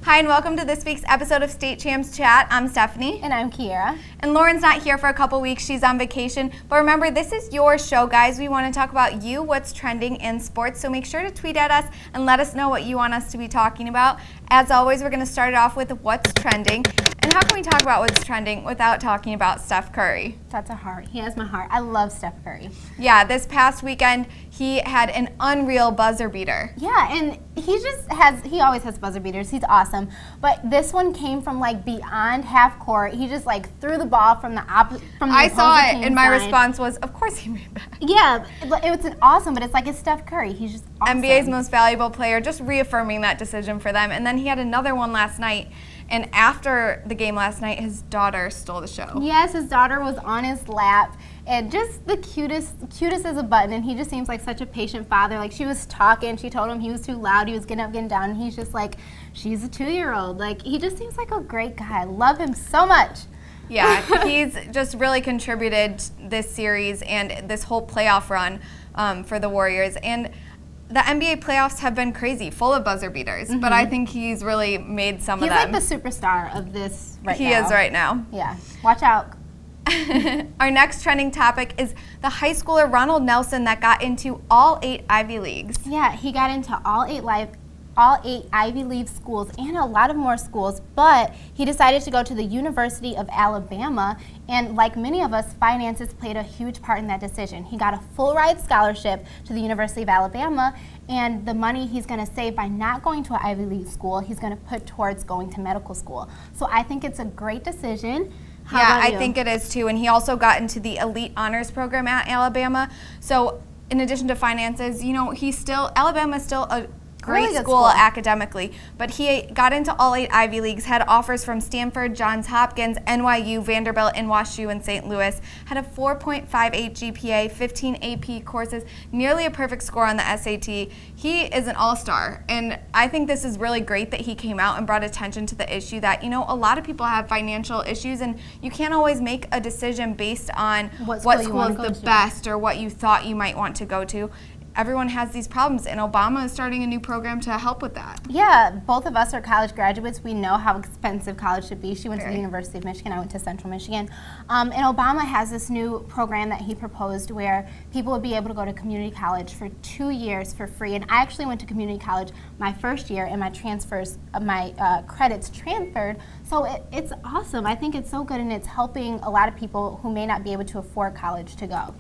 Hi, and welcome to this week's episode of State Champs Chat. I'm Stephanie. And I'm Kiera. And Lauren's not here for a couple weeks. She's on vacation. But remember, this is your show, guys. We want to talk about you, what's trending in sports. So make sure to tweet at us and let us know what you want us to be talking about. As always, we're going to start it off with what's trending. And how can we talk about what's trending without talking about Steph Curry? That's a heart. He has my heart. I love Steph Curry. Yeah, this past weekend, he had an unreal buzzer beater. Yeah, and he always has buzzer beaters. He's awesome. But this one came from like beyond half court. He just like threw the ball from the I saw it, and my response was, of course he made that. Yeah, it was awesome, but it's like it's Steph Curry. He's just awesome. NBA's most valuable player, just reaffirming that decision for them. And then he had another one last night. And after the game last night, his daughter stole the show. Yes, his daughter was on his lap, and just the cutest as a button, and he just seems like such a patient father. Like, she was talking, she told him he was too loud, he was getting up, getting down, and he's just like, she's a 2-year-old. Like, he just seems like a great guy. I love him so much. Yeah, he's just really contributed this series and this whole playoff run for the Warriors. And the NBA playoffs have been crazy, full of buzzer beaters, but I think he's really made some of them. He's like the superstar of this right now. He is right now. Yeah, watch out. Our next trending topic is the high schooler Ronald Nelson that got into all 8 Ivy Leagues. Yeah, he got into all eight Ivy League schools and a lot of more schools, but he decided to go to the University of Alabama, and like many of us, finances played a huge part in that decision. He got a full ride scholarship to the University of Alabama, and the money he's going to save by not going to an Ivy League school, he's going to put towards going to medical school. So I think it's a great decision. Yeah, I think it is too, and he also got into the elite honors program at Alabama. So in addition to finances, you know, Alabama's still a great school academically, but he got into all 8 Ivy Leagues, had offers from Stanford, Johns Hopkins, NYU, Vanderbilt, and WashU in St. Louis, had a 4.58 GPA, 15 AP courses, nearly a perfect score on the SAT. He is an all-star, and I think this is really great that he came out and brought attention to the issue that, you know, a lot of people have financial issues, and you can't always make a decision based on what school is the best or what you thought you might want to go to. Everyone has these problems, and Obama is starting a new program to help with that. Yeah, both of us are college graduates. We know how expensive college should be. She went to the University of Michigan. I went to Central Michigan. And Obama has this new program that he proposed where people would be able to go to community college for 2 years for free. And I actually went to community college my first year, and my credits transferred. So it's awesome. I think it's so good, and it's helping a lot of people who may not be able to afford college to go.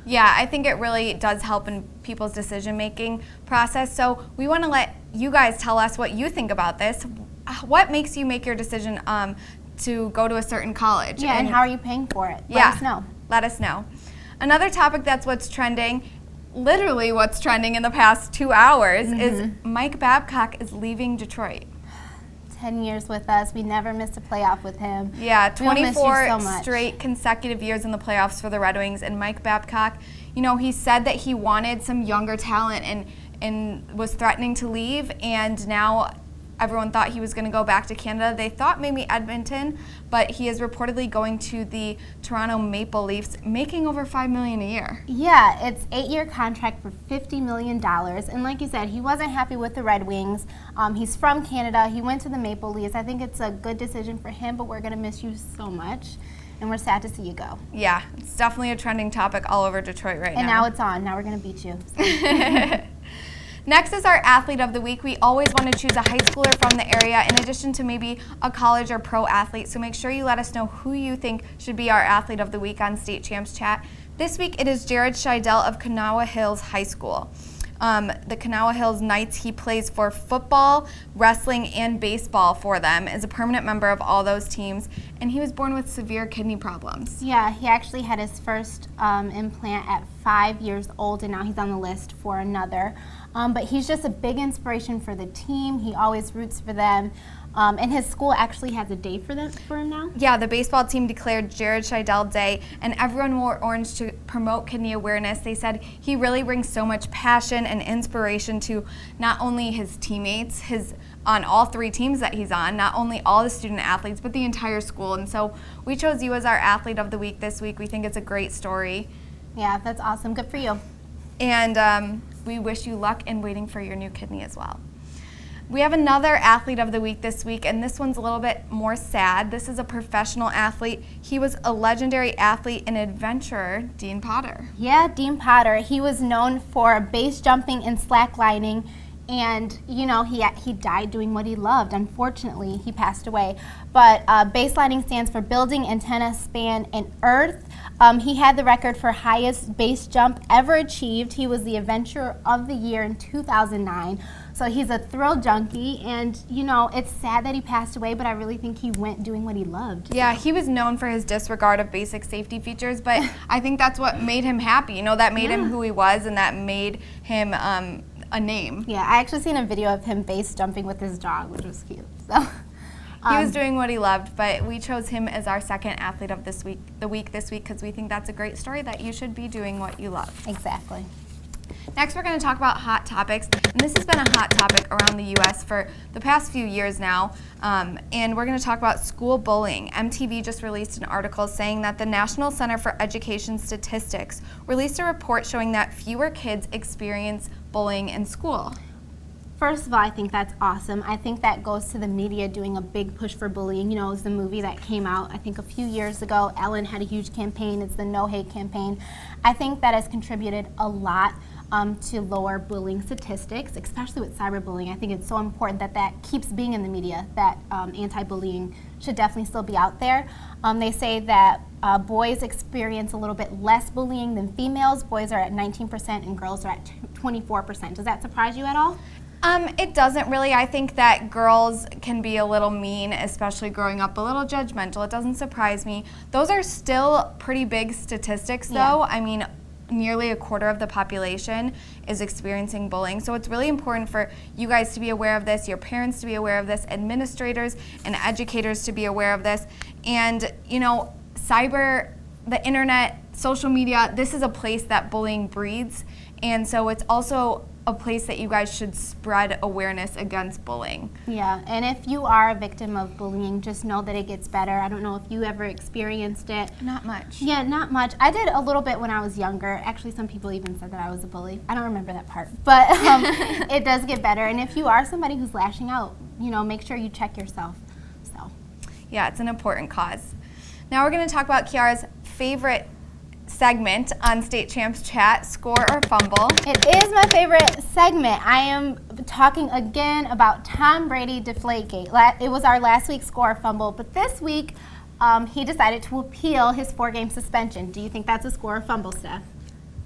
Yeah, I think it really does help in people's decision-making process. So we want to let you guys tell us what you think about this. What makes you make your decision to go to a certain college? Yeah, and how are you paying for it? Let us know. Let us know. Another topic that's what's trending, literally what's trending in the past 2 hours, is Mike Babcock is leaving Detroit. 10 years with us. We never missed a playoff with him. Yeah, 24 straight consecutive years in the playoffs for the Red Wings. And Mike Babcock, you know, he said that he wanted some younger talent and was threatening to leave. And now everyone thought he was going to go back to Canada. They thought maybe Edmonton, but he is reportedly going to the Toronto Maple Leafs, making over $5 million a year. Yeah, it's 8-year contract for $50 million. And like you said, he wasn't happy with the Red Wings. He's from Canada. He went to the Maple Leafs. I think it's a good decision for him, but we're going to miss you so much. And we're sad to see you go. Yeah, it's definitely a trending topic all over Detroit right now. And now it's on. Now we're going to beat you. So. Next is our Athlete of the Week. We always want to choose a high schooler from the area in addition to maybe a college or pro athlete. So make sure you let us know who you think should be our Athlete of the Week on State Champs Chat. This week it is Jared Scheidel of Kanawha Hills High School. The Kanawha Hills Knights, he plays for football, wrestling, and baseball for them, is a permanent member of all those teams, and he was born with severe kidney problems. Yeah, he actually had his first implant at 5 years old, and now he's on the list for another. But he's just a big inspiration for the team. He always roots for them. And his school actually has a day for him now? Yeah, the baseball team declared Jared Scheidel Day, and everyone wore orange to promote kidney awareness. They said he really brings so much passion and inspiration to not only his teammates, on all 3 teams that he's on, not only all the student athletes, but the entire school. And so we chose you as our Athlete of the Week this week. We think it's a great story. Yeah, that's awesome. Good for you. And we wish you luck in waiting for your new kidney as well. We have another athlete of the week this week, and this one's a little bit more sad. This is a professional athlete. He was a legendary athlete and adventurer, Dean Potter. Yeah, Dean Potter. He was known for base jumping and slacklining, and you know he died doing what he loved. Unfortunately, he passed away. But baselining stands for building antenna span and earth. He had the record for highest base jump ever achieved. He was the Adventurer of the Year in 2009. So he's a thrill junkie, and you know, it's sad that he passed away, but I really think he went doing what he loved. Yeah, he was known for his disregard of basic safety features, but I think that's what made him happy. You know, that made him who he was, and that made him a name. Yeah, I actually seen a video of him base jumping with his dog, which was cute. So he was doing what he loved, but we chose him as our second athlete of this week because we think that's a great story, that you should be doing what you love. Exactly. Next, we're going to talk about hot topics, and this has been a hot topic around the U.S. for the past few years now, and we're going to talk about school bullying. MTV just released an article saying that the National Center for Education Statistics released a report showing that fewer kids experience bullying in school. First of all, I think that's awesome. I think that goes to the media doing a big push for bullying. You know, it was the movie that came out, I think, a few years ago. Ellen had a huge campaign. It's the No Hate campaign. I think that has contributed a lot to lower bullying statistics, especially with cyberbullying. I think it's so important that that keeps being in the media, that anti-bullying should definitely still be out there. They say that boys experience a little bit less bullying than females. Boys are at 19% and girls are at 24%. Does that surprise you at all? It doesn't really. I think that girls can be a little mean, especially growing up, a little judgmental. It doesn't surprise me. Those are still pretty big statistics, though. Yeah. I mean, nearly a quarter of the population is experiencing bullying. So it's really important for you guys to be aware of this, your parents to be aware of this, administrators and educators to be aware of this. And, you know, the internet, social media, this is a place that bullying breeds. And so it's also a place that you guys should spread awareness against bullying. Yeah, and if you are a victim of bullying, just know that it gets better. I don't know if you ever experienced it. Not much. Yeah, not much. I did a little bit when I was younger. Actually, some people even said that I was a bully. I don't remember that part, but it does get better. And if you are somebody who's lashing out, you know, make sure you check yourself. So. Yeah, it's an important cause. Now we're going to talk about Kiara's favorite segment on State Champs Chat, Score or Fumble. It is my favorite segment. I am talking again about Tom Brady Deflategate. It was our last week's Score or Fumble, but this week he decided to appeal his 4-game suspension. Do you think that's a score or fumble, Steph?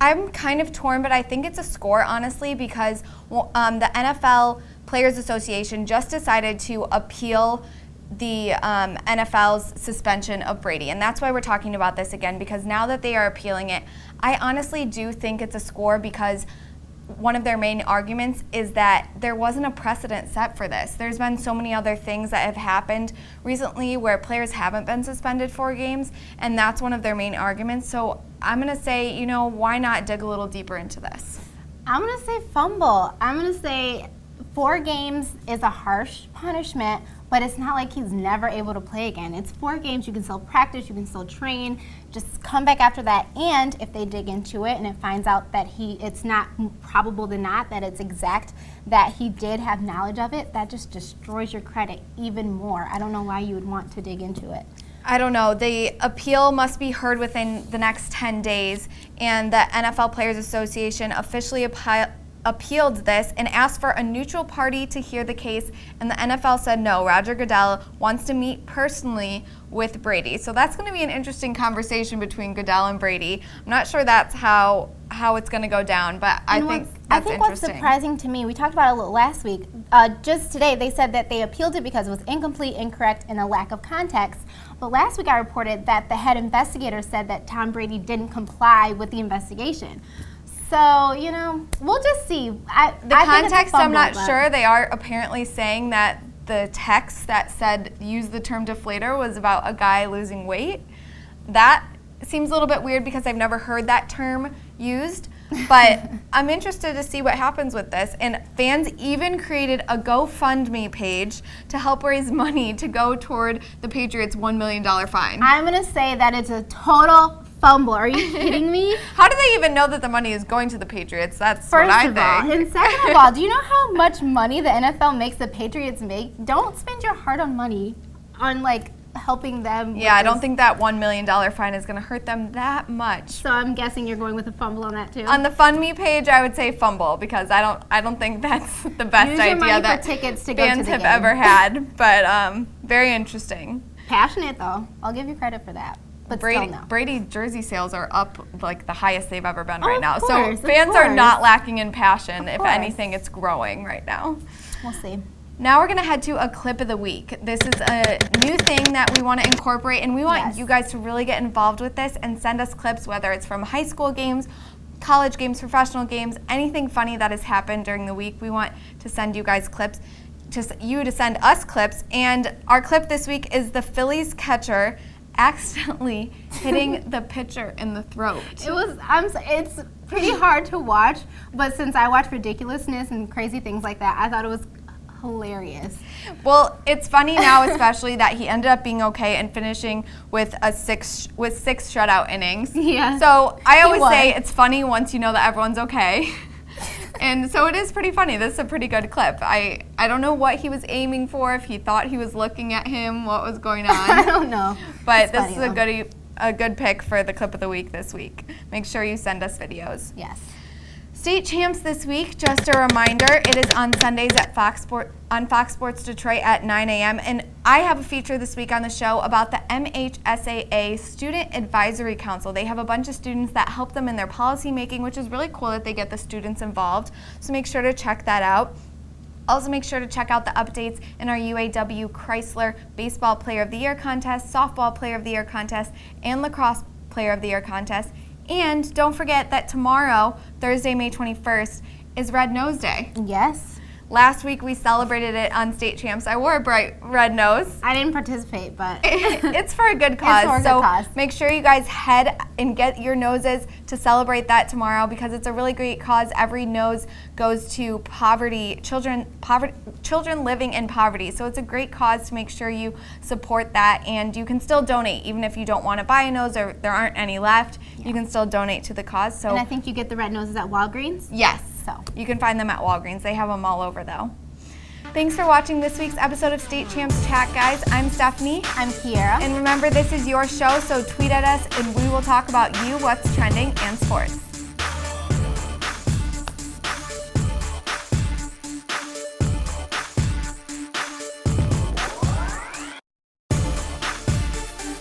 I'm kind of torn, but I think it's a score, honestly, because the NFL Players Association just decided to appeal the NFL's suspension of Brady. And that's why we're talking about this again, because now that they are appealing it, I honestly do think it's a score, because one of their main arguments is that there wasn't a precedent set for this. There's been so many other things that have happened recently where players haven't been suspended 4 games, and that's one of their main arguments. So I'm going to say, you know, why not dig a little deeper into this? I'm going to say fumble. I'm going to say 4 games is a harsh punishment, but it's not like he's never able to play again. It's 4 games. You can still practice. You can still train. Just come back after that. And if they dig into it and it finds out that it's not probable than not, that it's exact, that he did have knowledge of it, that just destroys your credit even more. I don't know why you would want to dig into it. I don't know. The appeal must be heard within the next 10 days, and the NFL Players Association officially appealed this and asked for a neutral party to hear the case, and the NFL said no. Roger Goodell wants to meet personally with Brady. So that's going to be an interesting conversation between Goodell and Brady. I'm not sure that's how it's going to go down, but I think that's interesting. What's surprising to me, we talked about it a little last week, just today they said that they appealed it because it was incomplete, incorrect, and a lack of context. But last week I reported that the head investigator said that Tom Brady didn't comply with the investigation. So, you know, we'll just see. I context, I'm not sure. They are apparently saying that the text that said use the term deflator was about a guy losing weight. That seems a little bit weird because I've never heard that term used. But I'm interested to see what happens with this. And fans even created a GoFundMe page to help raise money to go toward the Patriots' $1 million fine. I'm going to say that it's a total Fumble. Are you kidding me? How do they even know that the money is going to the Patriots? That's what I think. First of all. And second of all, do you know how much money the NFL makes the Patriots make? Don't spend your hard-earned money on, like, helping them. Yeah, I don't think that $1 million fine is going to hurt them that much. So I'm guessing you're going with a fumble on that too. On the Fund Me page, I would say fumble because I don't think that's the best Use your money idea that for tickets to go to fans the have game. ever had. But very interesting. Passionate though. I'll give you credit for that. But still no. Brady jersey sales are up like the highest they've ever been Oh, right of now. course, So of fans are course. not lacking in passion. If course. anything, it's growing right now. We'll see. Now we're going to head to a clip of the week. This is a new thing that we want to incorporate, and we want Yes. you guys to really get involved with this and send us clips, whether it's from high school games, college games, professional games, anything funny that has happened during the week. We want to send you guys clips, to send us clips. And our clip this week is the Phillies catcher accidentally hitting the pitcher in the throat. It's pretty hard to watch, but since I watch ridiculousness and crazy things like that, I thought it was hilarious. Well, it's funny now, especially that he ended up being okay and finishing with six shutout innings. Yeah. So I always was. say it's funny once you know that everyone's okay. And so it is pretty funny. This is a pretty good clip. I don't know what he was aiming for, if he thought he was looking at him, what was going on. I don't know. But It's this funny, is though. a good pick for the clip of the week this week. Make sure you send us videos. Yes. State champs this week, just a reminder, it is on Sundays at Fox Sports Detroit at 9 a.m. And I have a feature this week on the show about the MHSAA Student Advisory Council. They have a bunch of students that help them in their policy making, which is really cool that they get the students involved. So make sure to check that out. Also make sure to check out the updates in our UAW Chrysler Baseball Player of the Year contest, Softball Player of the Year contest, and Lacrosse Player of the Year contest. And don't forget that tomorrow, Thursday, May 21st, is Red Nose Day. Yes. Last week we celebrated it on State Champs. I wore a bright red nose. I didn't participate, but It's for a good cause. for a good So cause. make sure you guys head and get your noses to celebrate that tomorrow because it's a really great cause. Every nose goes to children living in poverty. So it's a great cause to make sure you support that, and you can still donate even if you don't want to buy a nose or there aren't any left. Yeah. You can still donate to the cause. So and I think you get the red noses at Walgreens. yes. So You can find them at Walgreens. They have them all over, though. Thanks for watching this week's episode of State Champs Chat, guys. I'm Stephanie. I'm Kiera. And remember, this is your show, so tweet at us, and we will talk about you, what's trending, and sports.